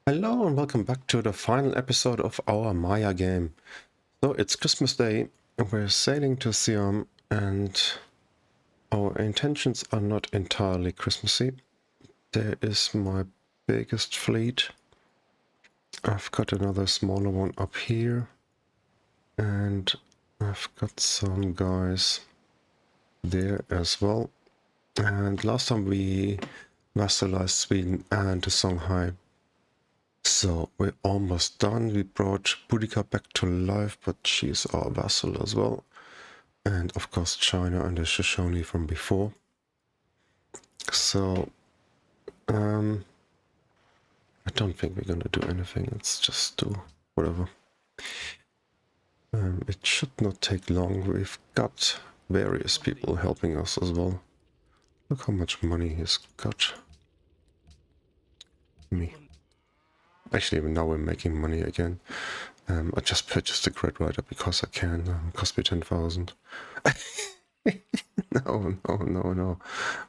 Hello and welcome back to the final episode of our Maya game. So it's Christmas Day and we're sailing to Siam and our intentions are not entirely Christmassy. There is my biggest fleet. I've got another smaller one up here and I've got some guys there as well. And last time we vassalized Sweden and Songhai. So we're almost done. We brought Boudica back to life, but she's our vassal as well. And of course China and the Shoshone from before. So I don't think we're gonna do anything. Let's just do whatever. It should not take long. We've got various people helping us as well. Look how much money he's got. Me. Actually, now we're making money again. I just purchased a Great Rider because I can. It cost me 10,000. No.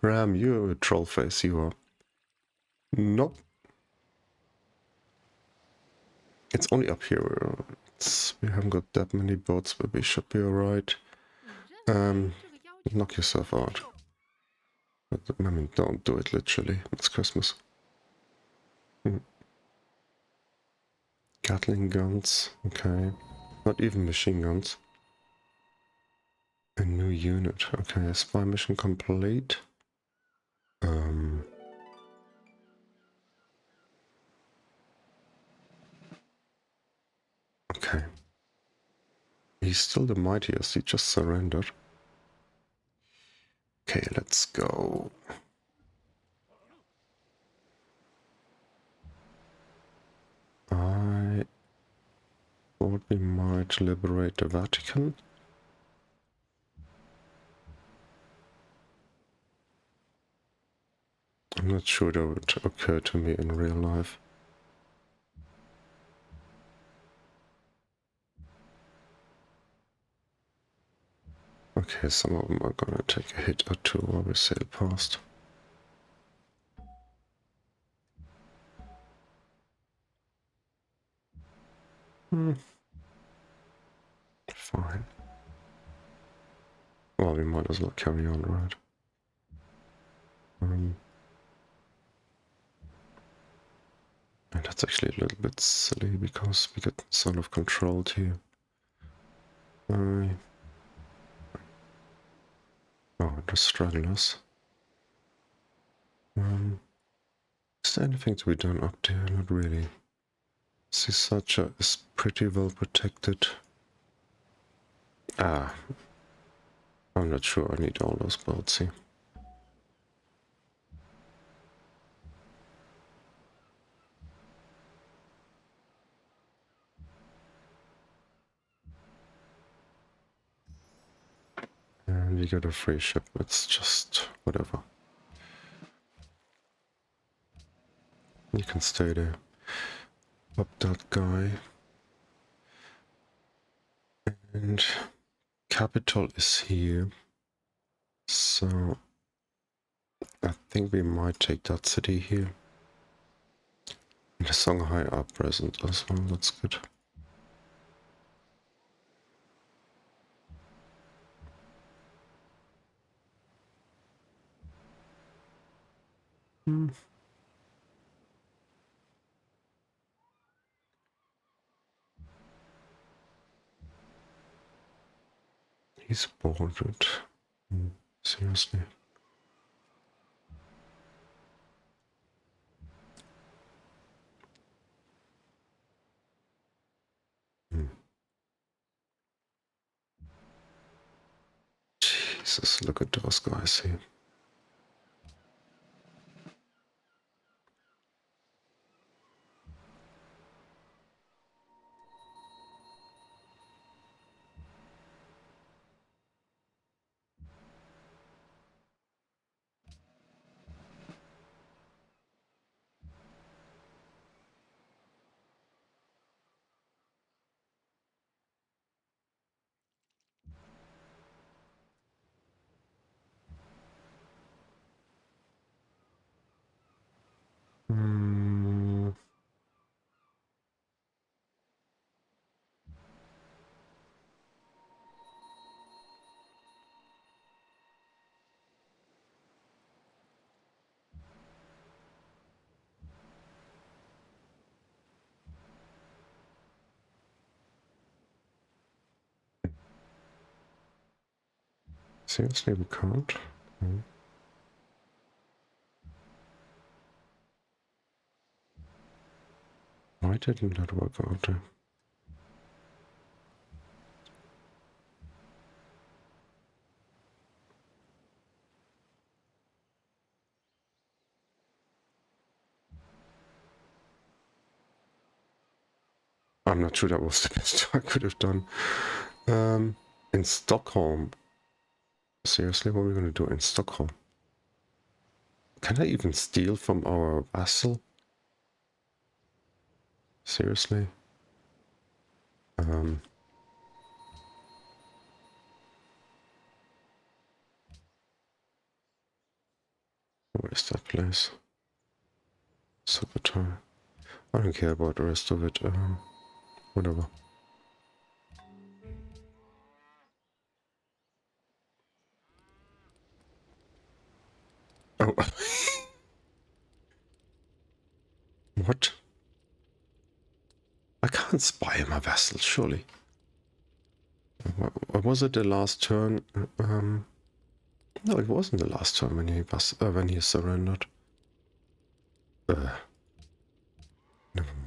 Ram, you're a troll face, you are. Nope. It's only up here. We haven't got that many boats, but we should be alright. Knock yourself out. But, I mean, don't do it literally. It's Christmas. Gatling guns. Okay. Not even machine guns. A new unit. Okay, spy mission complete. Okay. He's still the mightiest, he just surrendered. Okay, let's go. I thought we might liberate the Vatican. I'm not sure that would occur to me in real life. Okay, some of them are gonna take a hit or two while we sail past. Fine. Well, we might as well carry on, right? And that's actually a little bit silly because we get sort of controlled here. Oh, the stragglers. Is there anything to be done up there? Not really. Sisacha is pretty well protected. I'm not sure I need all those boats here. And we got a free ship, it's just whatever. You can stay there. Up that guy. And capital is here. So I think we might take that city here. And the Songhai are present as well, that's good. He's boarded. Seriously. Jesus, look at those guys here. Seriously, we can't? No. Why didn't that work out there? I'm not sure that was the best I could have done. In Stockholm. Seriously, what are we going to do in Stockholm? Can I even steal from our vassal? Seriously? Where is that place? Secretary. I don't care about the rest of it. Whatever. Oh. What? I can't spy my vassal, surely. Was it the last turn? No, it wasn't the last turn when he surrendered. Never mind.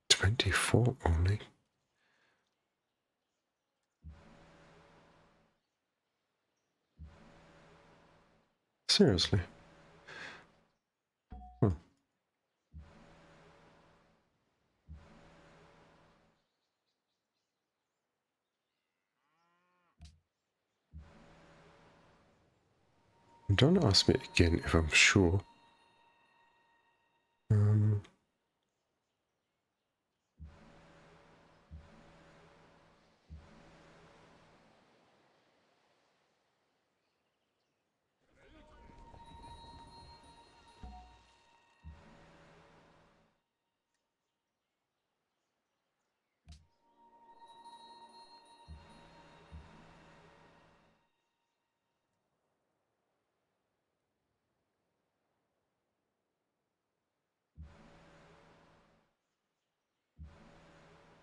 $24 only. Seriously. Huh. Don't ask me again if I'm sure.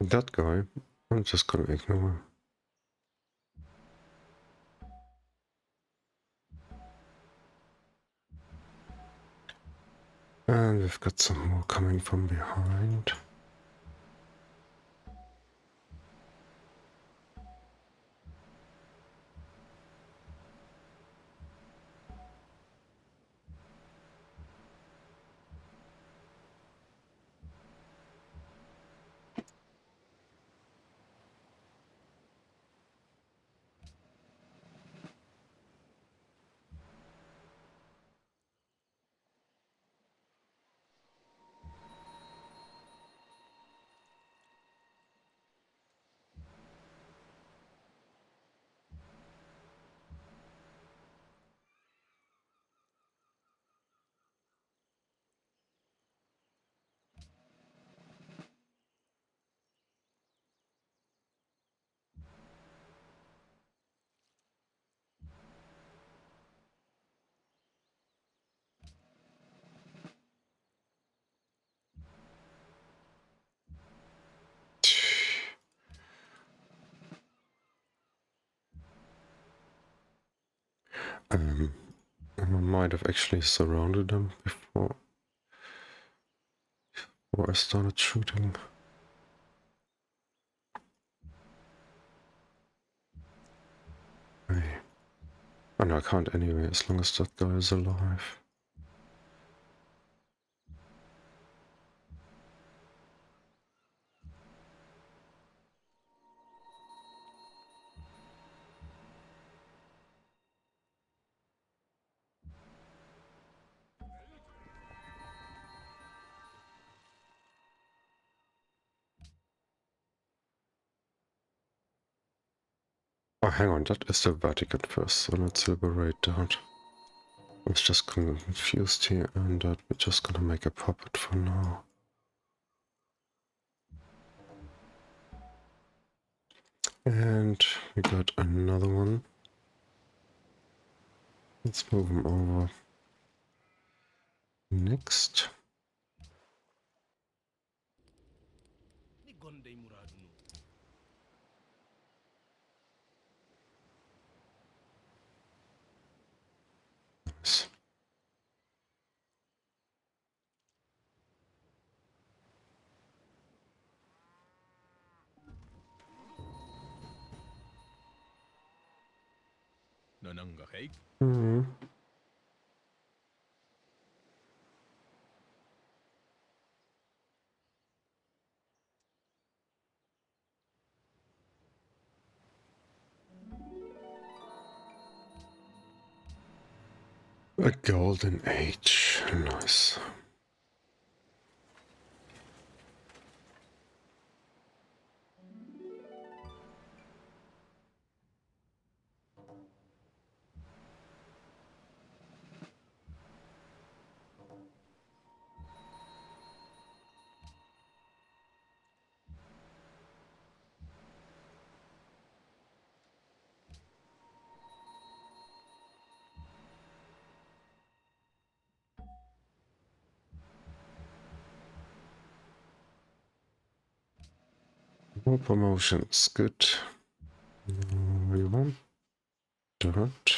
That guy, I'm just gonna ignore him. And we've got some more coming from behind. I might have actually surrounded them before I started shooting. Hey. Oh no, I can't anyway, as long as that guy is alive. Oh, hang on, that is the Vatican first, so let's liberate that. I was just confused here, and we're just gonna make a puppet for now. And we got another one. Let's move him over. Next. Nice. Hmm. A golden age. Nice. More promotions. Good. We want that.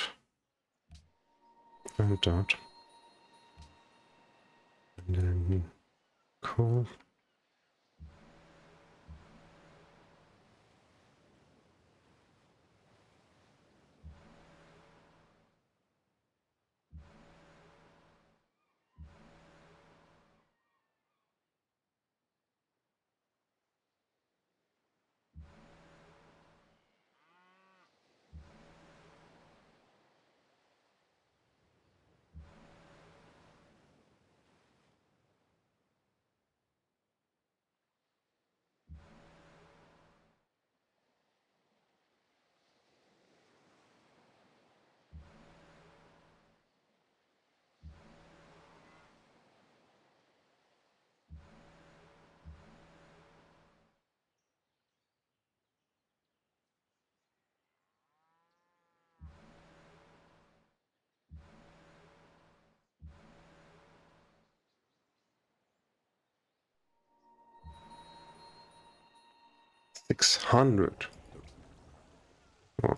And that. And then cool. $600. Oh.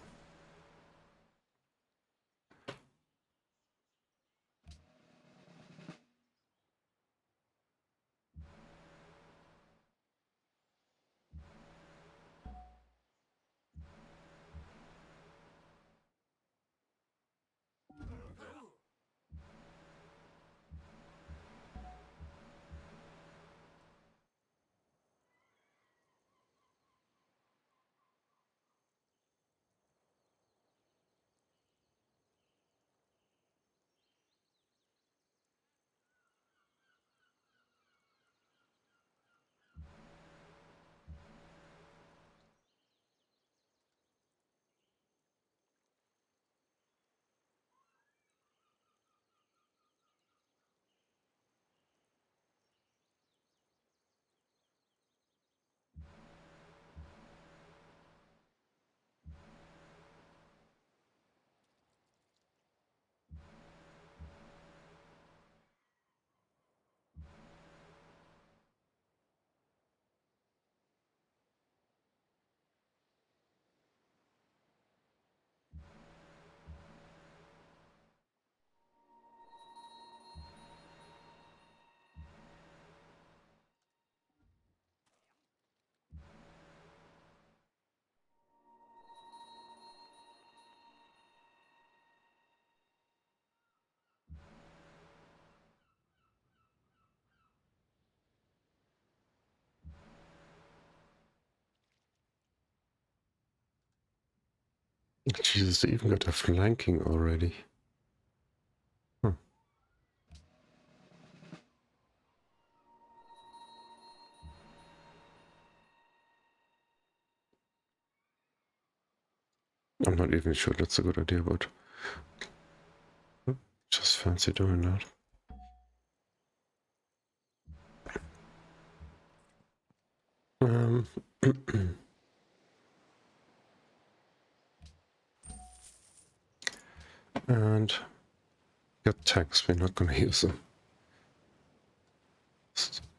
Jesus, they even got a flanking already. Huh. I'm not even sure that's a good idea, but just fancy doing that. And got tags, we're not gonna use them.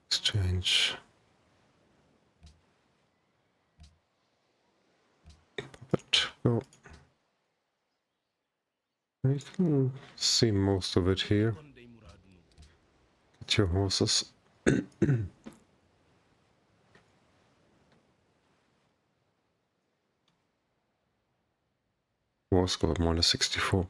Exchange. But go. You can see most of it here. Get your horses. War score -64.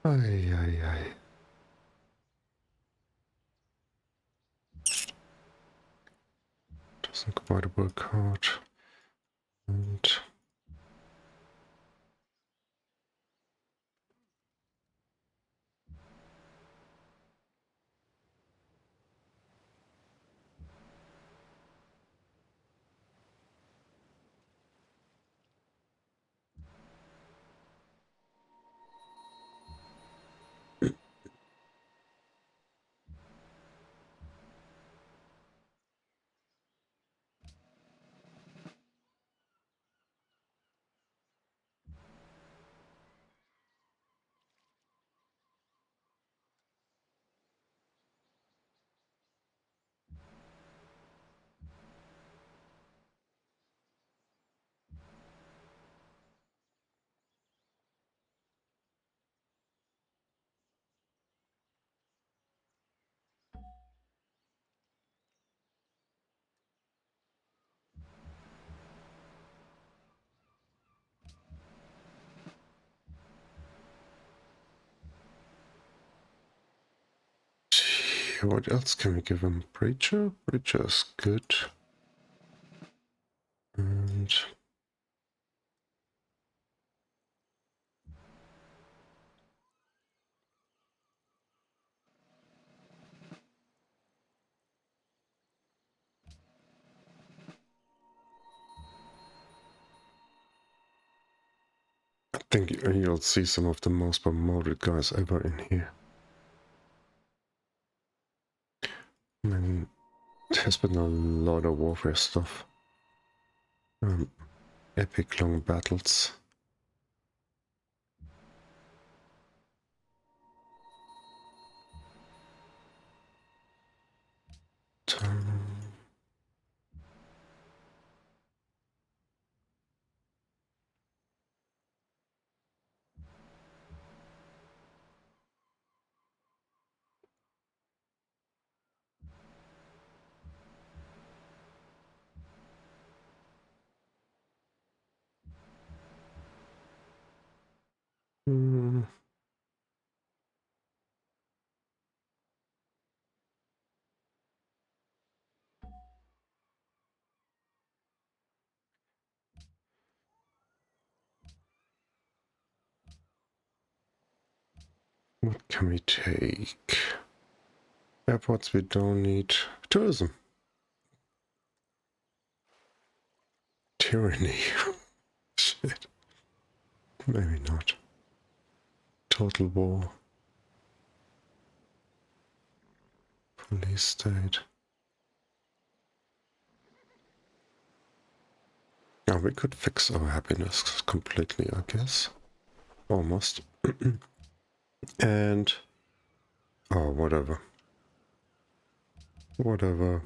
Ay, ay, ay. Doesn't quite work out. And gee, what else can we give him? Preacher? Preacher's good. And I think you'll see some of the most promoted guys ever in here. I mean, there's been a lot of warfare stuff. Epic long battles. Um, hmm, what can we take? Airports we don't need. Tourism. Tyranny. Shit. Maybe not. Total war. Police state. Yeah, we could fix our happiness completely, I guess. Almost. And... oh, whatever. Whatever.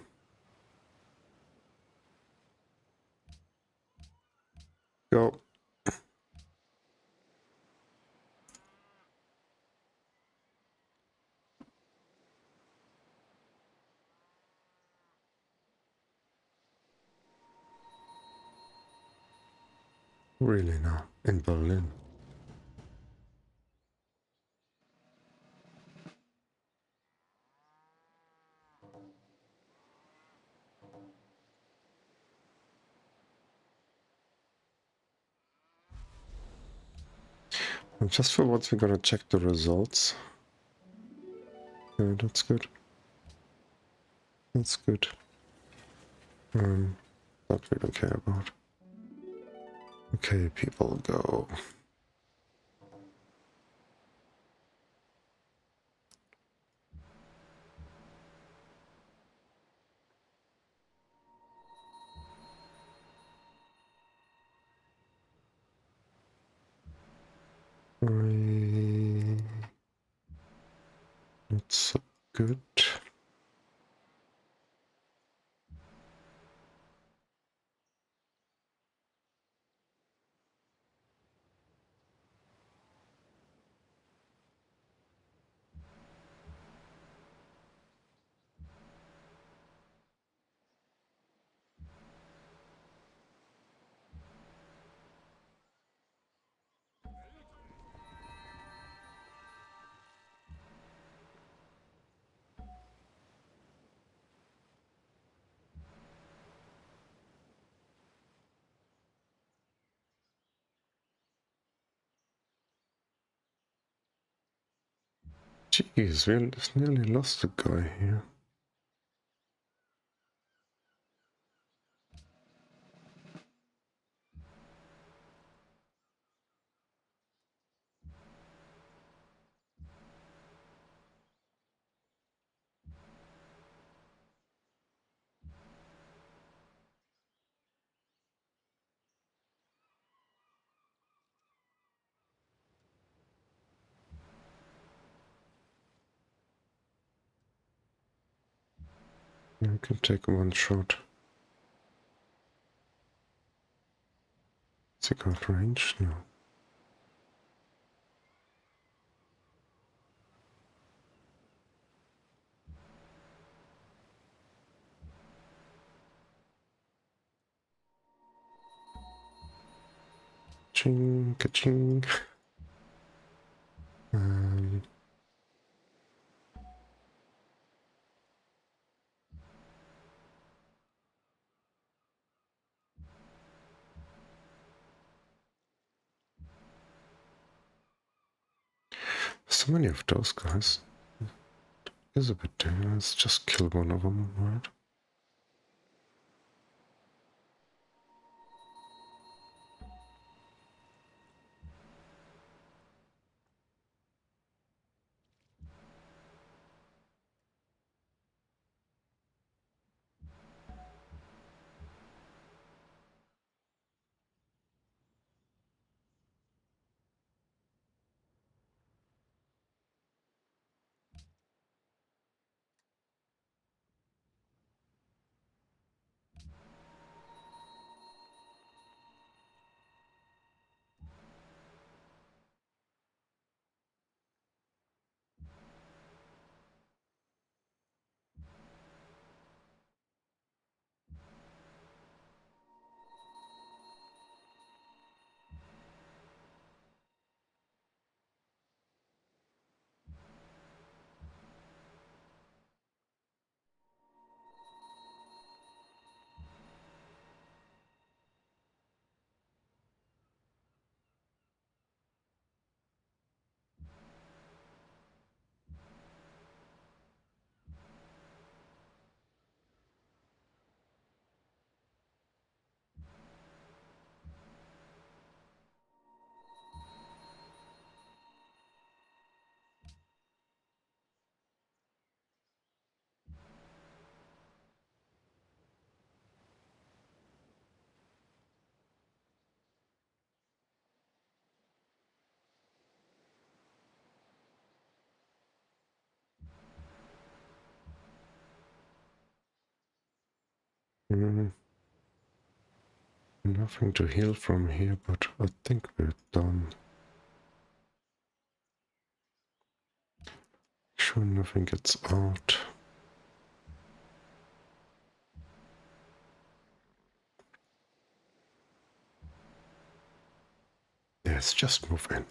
Go. Really now, in Berlin. And just for once, we're gonna check the results. Okay, that's good. That's good. That we don't care about. Okay, people go. Not so good. Jeez, we nearly lost a guy here. I can take one shot. Is he got range? No. Ching, ka-ching. So many of those guys. Is a bit dangerous. Let's just kill one of them, right? No, Nothing to heal from here, but I think we're done. Sure, nothing gets out. Yes, just move in.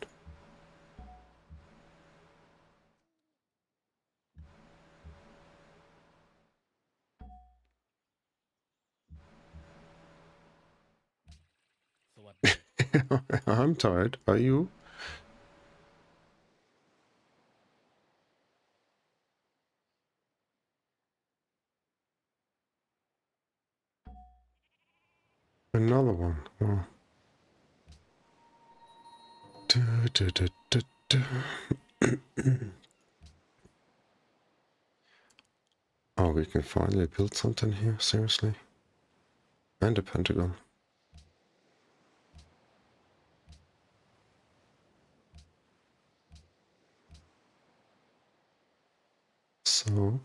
I'm tired. Are you? Another one. Oh. Oh, we can finally build something here, seriously? And a pentagon. So...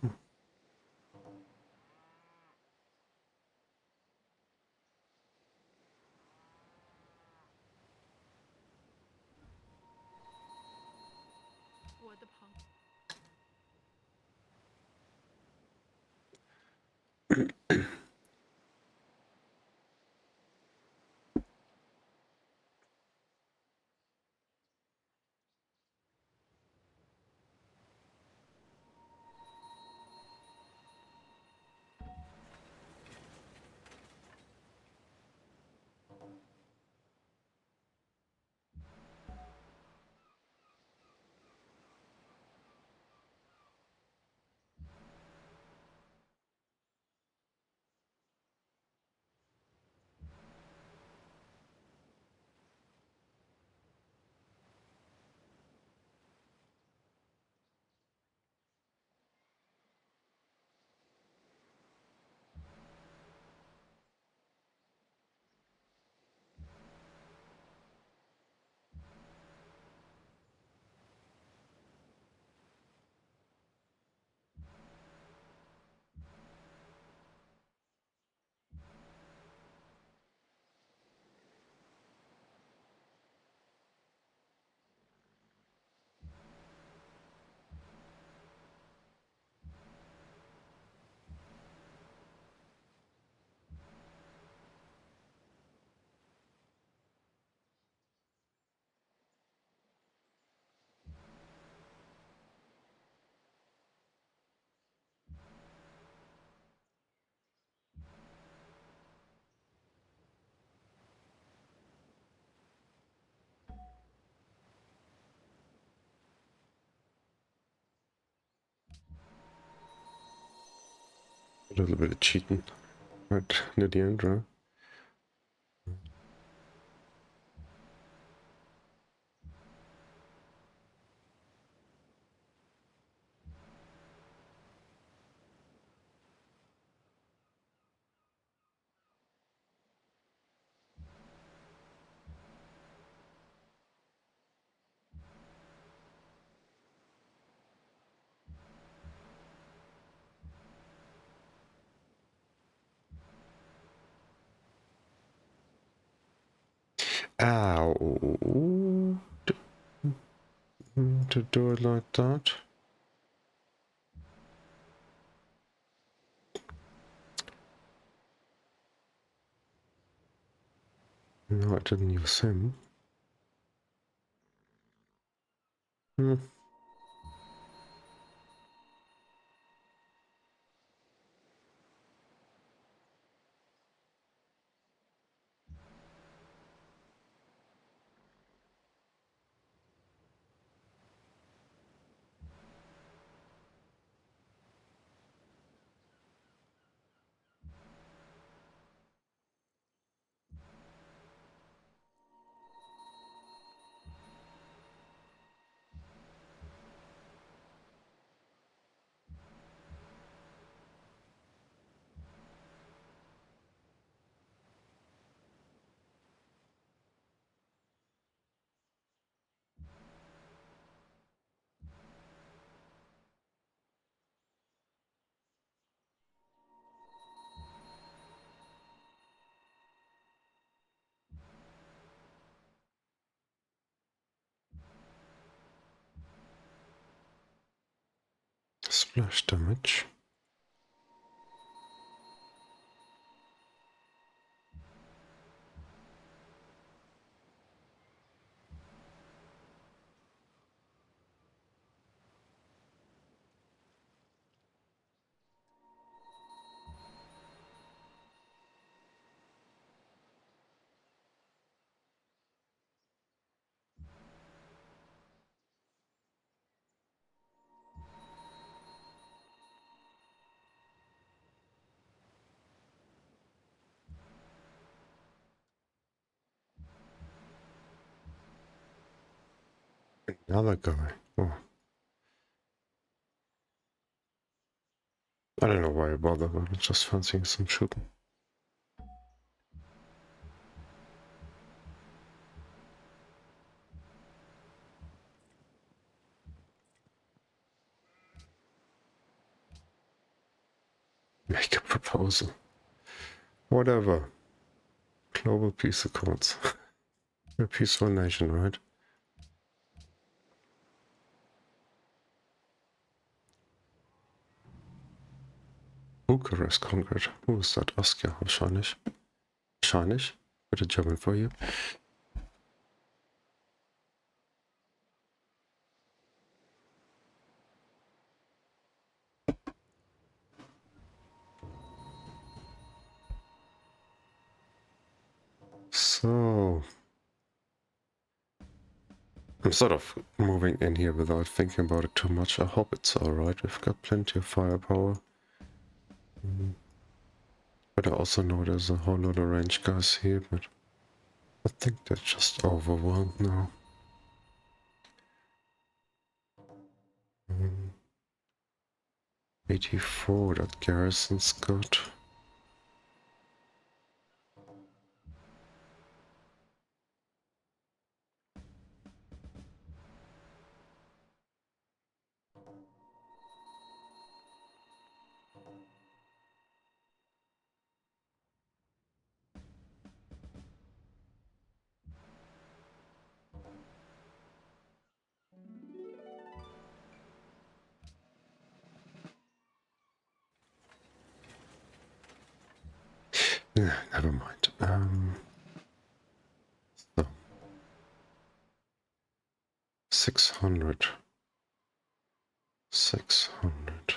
A little bit of cheating. Right near the end, right? Ow. To do it like that. No, I didn't use him. Hmm. splash damage. Another guy. Oh. I don't know why I bother, but I'm just fancying some shooting. Make a proposal. Whatever. Global peace accords. A peaceful nation, right? Bucharest conquered. Who is that? Askja, wahrscheinlich. Wahrscheinlich. Bit of German for you. So... I'm sort of moving in here without thinking about it too much. I hope it's alright. We've got plenty of firepower. But I also know there's a whole lot of range guys here, but I think they're just overwhelmed now. 84 that garrison's got. Yeah, never mind. So 600. 600.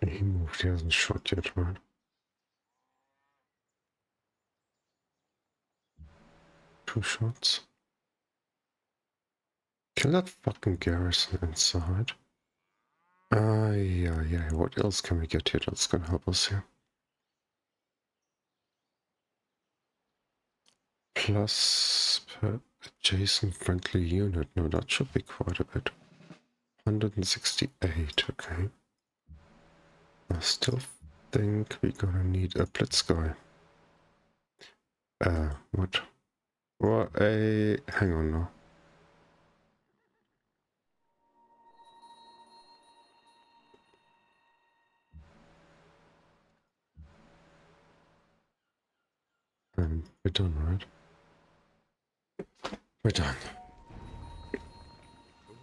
He moved, he hasn't shot yet, right? Two shots. Kill that fucking garrison inside. Yeah. What else can we get here that's gonna help us here? Plus per adjacent friendly unit. No, that should be quite a bit. 168, okay. I still think we're gonna need a blitz guy. What? Well, hang on now. We're done, right? We're done. The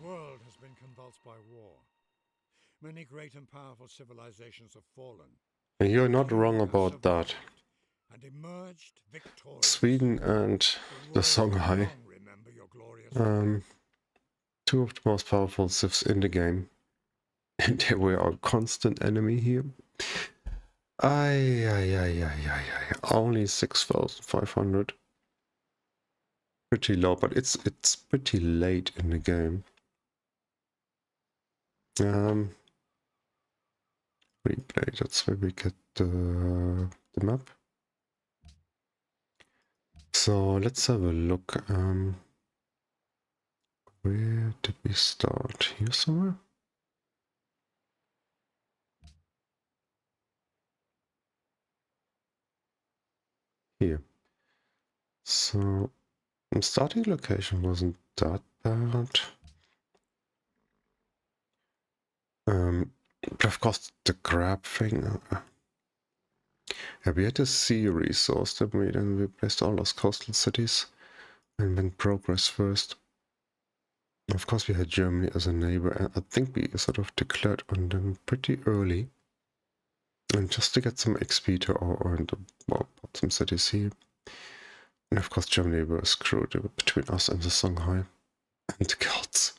world has been convulsed by war. Many great and powerful civilizations have fallen. And you're not wrong about that. And emerged victorious. Sweden and the Songhai. Two of the most powerful civs in the game. And they were our constant enemy here. Only 6,500. Pretty low, but it's pretty late in the game. Replay, that's where we get the map. So let's have a look. Where did we start? Here somewhere? Here. So the starting location wasn't that bad. But of course the grab thing. Yeah, we had a sea resource, didn't we? Then we placed all those coastal cities and went progress first. Of course we had Germany as a neighbor, and I think we sort of declared on them pretty early. And just to get some XP to well, some cities here. And of course Germany were screwed between us and the Songhai and the Celts.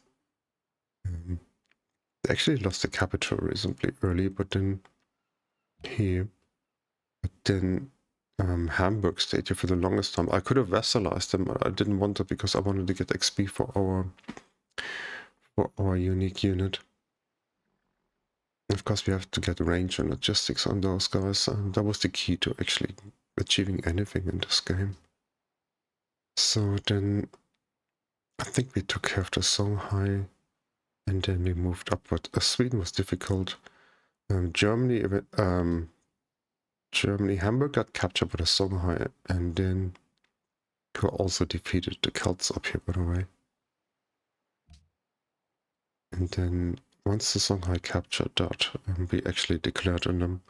They actually lost the capital reasonably early, but then here, Hamburg stayed here for the longest time. I could have vassalized them, but I didn't want to because I wanted to get XP for our unique unit. Of course, we have to get range and logistics on those guys, and that was the key to actually achieving anything in this game. So then, I think we took care of the Songhai, and then we moved upward. Sweden was difficult. Germany, Hamburg got captured by the Songhai, and then who also defeated the Celts up here, by the way. And then once the Songhai captured that, we actually declared on them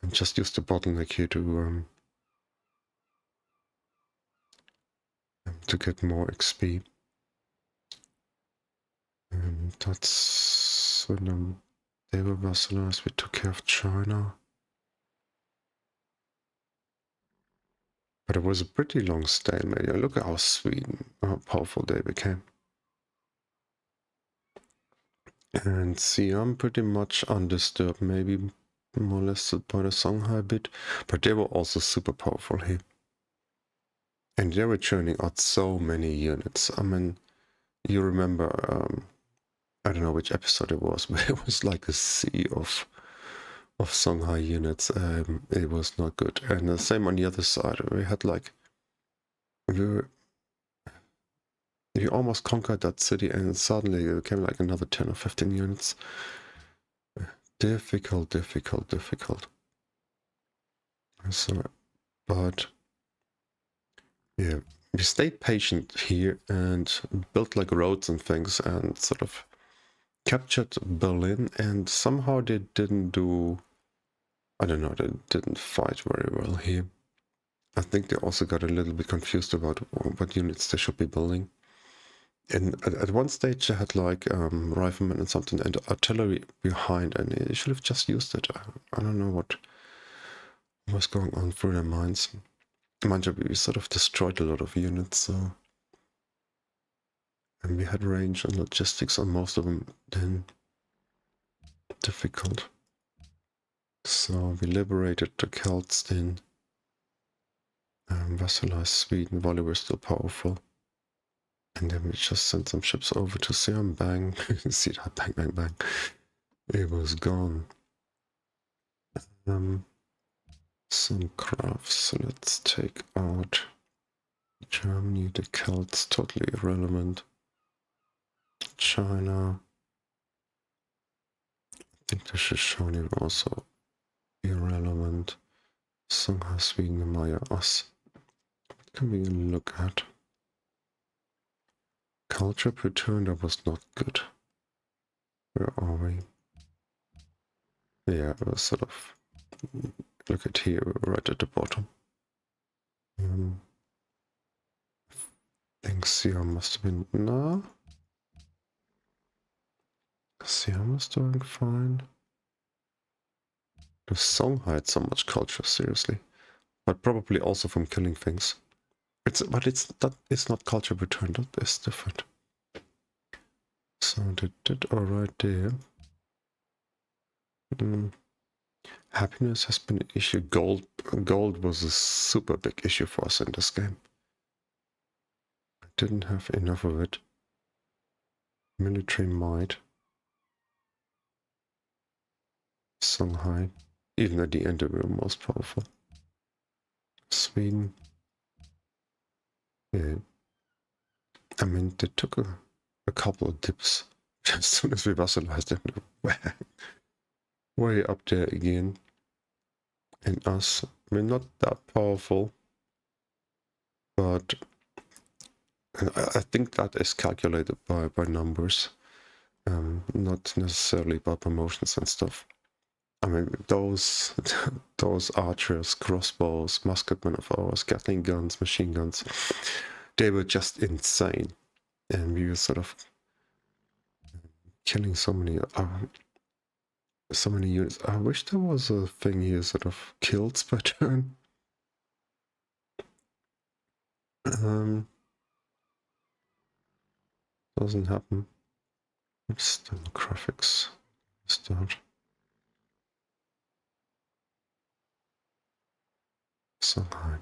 and just used the bottleneck here to get more XP. And that's when they were vassalized. We took care of China. But it was a pretty long stalemate. Look at how how powerful they became. And Siam pretty much undisturbed, maybe molested by the Songhai a bit, but they were also super powerful here. And they were churning out so many units. I mean, you remember, I don't know which episode it was, but it was like a sea of Songhai units. It was not good. And the same on the other side. We had like, we almost conquered that city, and suddenly there came like another 10 or 15 units. Difficult. So, but yeah, we stayed patient here and built like roads and things and sort of captured Berlin, and somehow they didn't do, I don't know, they didn't fight very well here. I think they also got a little bit confused about what units they should be building. And at one stage they had like riflemen and something and artillery behind, and they should have just used it. I don't know what was going on through their minds. Mind you, we sort of destroyed a lot of units, so... And we had range and logistics on most of them, then difficult. So we liberated the Celts, then vassalized Sweden while they were still powerful. And then we just sent some ships over to Siam. Bang. See that? Bang, bang, bang. It was gone. Some crafts. So let's take out Germany, the Celts, totally irrelevant. China. I think the Shoshone were also irrelevant. Songhai, Sweden, Maya, us. What can we look at? Culture per turn, that was not good. Where are we? Yeah, it was sort of... Look at here, right at the bottom. I think Siam must have been... No? Siam was doing fine. The Songhai had so much culture, seriously. But probably also from killing things. But it's not culture return, that is different. So they did alright there. Happiness has been an issue. Gold was a super big issue for us in this game. I didn't have enough of it. Military might. Shanghai. Even at the end, they were most powerful. Sweden. Yeah. I mean, they took a couple of dips. As soon as we vassalized them, way up there again. And us, I mean, not that powerful, but I think that is calculated by numbers, not necessarily by promotions and stuff. I mean, those archers, crossbows, musketmen of ours, Gatling guns, machine guns, they were just insane. And we were sort of killing so many units. I wish there was a thing here, sort of kills per turn. Doesn't happen. What's demographics? Start. Shanghai.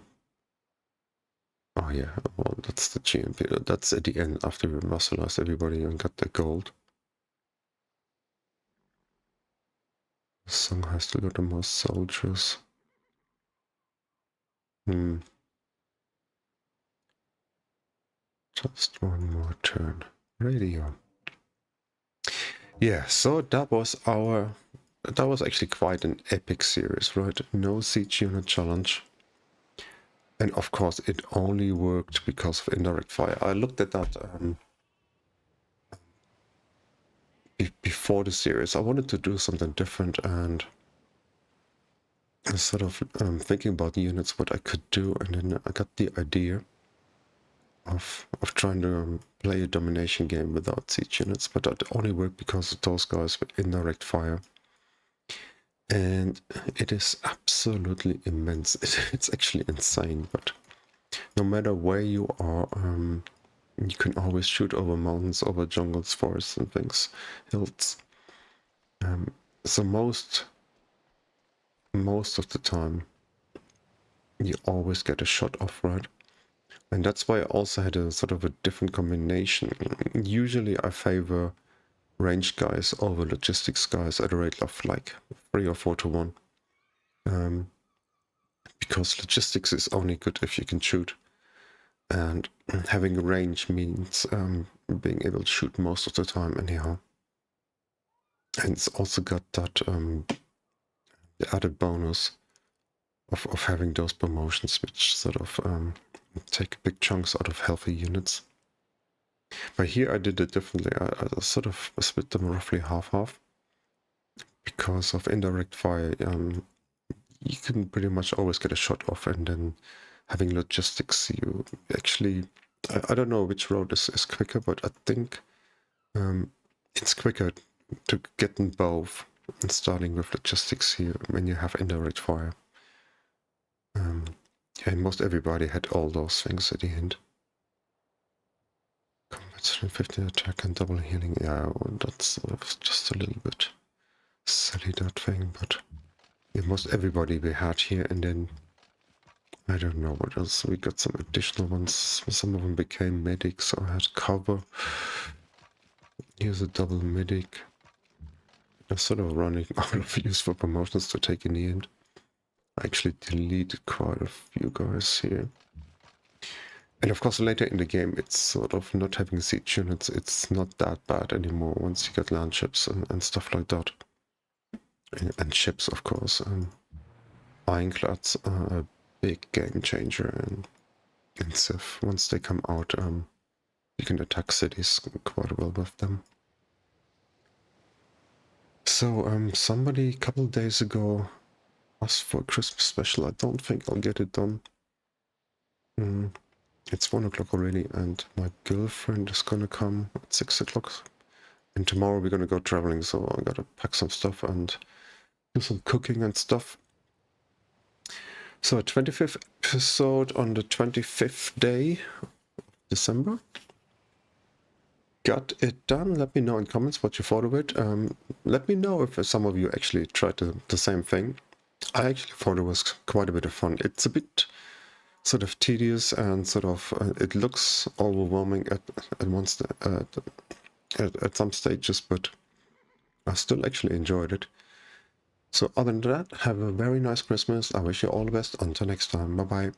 Oh yeah, well that's the GMP. That's at the end after we muscleized everybody and got the gold. Shanghai still got the most soldiers. Just one more turn. Radio. Yeah, so that was actually quite an epic series, right? No siege unit challenge. And of course, it only worked because of indirect fire. I looked at that before the series. I wanted to do something different, and I was sort of thinking about the units, what I could do, and then I got the idea of trying to play a domination game without siege units, but that only worked because of those guys with indirect fire. And it is absolutely immense. It's actually insane, but no matter where you are, you can always shoot over mountains, over jungles, forests and things, hills. So most of the time, you always get a shot off, right? And that's why I also had a sort of a different combination. Usually I favor ranged guys over logistics guys at a rate of like 3 or 4 to 1. Because logistics is only good if you can shoot. And having range means being able to shoot most of the time anyhow. And it's also got that the added bonus of having those promotions, which sort of take big chunks out of healthy units. But here I did it differently. I sort of split them roughly half-half. Because of indirect fire, you can pretty much always get a shot off, and then having logistics, you actually... I don't know which road is quicker, but I think it's quicker to get them both, and starting with logistics here when you have indirect fire. And most everybody had all those things at the end. Combat 50 attack and double healing. Yeah, well, that's just a little bit silly, that thing, but yeah, most everybody we had here, and then I don't know what else. We got some additional ones. Some of them became medics, so I had cover. Here's a double medic. I'm sort of running out of useful promotions to take in the end. I actually deleted quite a few guys here. And of course later in the game it's sort of not having siege units, it's not that bad anymore once you get land ships and stuff like that. And ships, of course. Ironclads are a big game changer in Civ. Once they come out, you can attack cities quite well with them. So somebody a couple of days ago asked for a Christmas special. I don't think I'll get it done. It's 1 o'clock already, and my girlfriend is gonna come at 6 o'clock. And tomorrow we're gonna go traveling, so I gotta pack some stuff and do some cooking and stuff. So 25th episode on the 25th day of December. Got it done. Let me know in comments what you thought of it. Let me know if some of you actually tried the same thing. I actually thought it was quite a bit of fun. It's a bit sort of tedious and sort of it looks overwhelming at some stages, but I still actually enjoyed it. So other than that, have a very nice Christmas. I wish you all the best. Until next time. Bye bye.